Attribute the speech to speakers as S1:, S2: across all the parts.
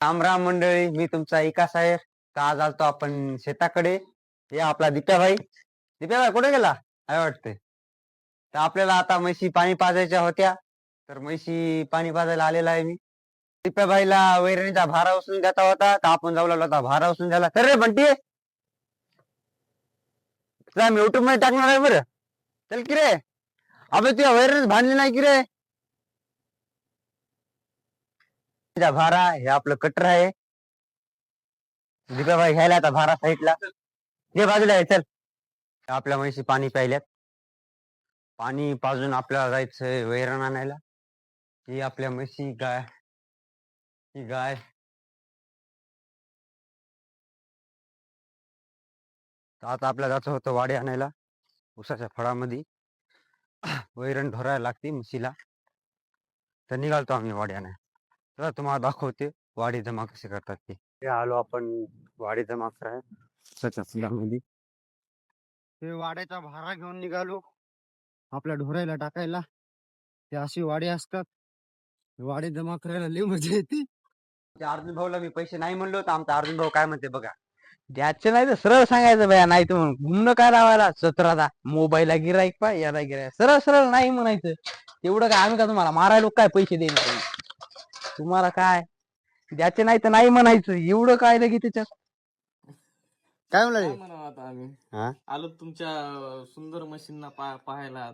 S1: राम राम मंडळी, मी तुमचा विकास आहे. तर आज आलतो आपण शेताकडे. हे आपला दिप्याभाई. दिप्याभाई कुठे गेला काय वाटते? तर आपल्याला आता म्हशी पाणी पाजायच्या होत्या, तर म्हशी पाणी पाजायला आलेला आहे मी. दिप्याभाईला वैरणीचा भारा उचलून द्यायचा होता, तर आपण जाऊ लागलो होता भारा उचलून द्यायला. तर रे बंटी, तुला मी युट्यूब मध्ये टाकणार आहे बरं. चल की रे. अबे तुझ्या वैरणीच भांडली नाही की रे. भारा हे आपलं कटर आहे. दिप्याभाई घ्यायला आता भारा साईडला जे बाजूला आहे. चल, आपल्या म्हशी पाणी प्यायल्यात. पाणी पाजून आपल्याला जायचंय वैरण आणायला. ही आपल्या म्हशी गाय, ही गाय. तर आता आपल्याला जायचं होतं वाडे आणायला. उसाच्या फळामध्ये वैरण भरायला लागते म्हशीला. तर निघालतो आम्ही वाडे आणायला. तर तुम्हाला दाखवते वाडी जमा कसे करतात ते. हे आलो आपण वाडी जमा करायला उसाच्या फुलामध्ये. ते वाड्याचा भारा घेऊन निघालो आपल्या ढोरायला टाकायला. ते अशी वाडी असतात. वाडी जमा करायला लई मजा येते. त्या अर्जुन भाऊला मी पैसे नाही म्हणलो, तर आमचा अर्जुन भाऊ काय म्हणते बघा.
S2: द्यायचं नाही तर सरळ सांगायचं बया, नाही तर मग घुमणं काय लावायला सतरादा मोबाईलला गिराईक पाय याला गिराईक, सरळ सरळ नाही म्हणायचं. तेवढं काय आम्ही का तुम्हाला मारायला काय पैसे देणार? तुम्हाला काय द्यायचे नाही तर नाही म्हणायचं, एवढं काय लगे त्याच्यात.
S1: काय
S3: काय
S1: म्हणलं
S3: म्हणावं आता आम्ही
S1: हा
S3: आलो तुमच्या सुंदर मशीनना पाहायला.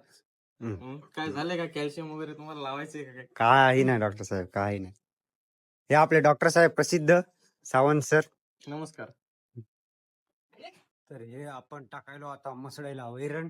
S1: हम्म.
S3: काय झालंय का? कॅल्शियम वगैरे तुम्हाला लावायचंय का काय?
S1: काही नाही डॉक्टर साहेब, काही नाही. हे आपले डॉक्टर साहेब प्रसिद्ध सावंत सर.
S3: नमस्कार.
S1: तर हे आपण टाकायलो आता मसळायला वैरण.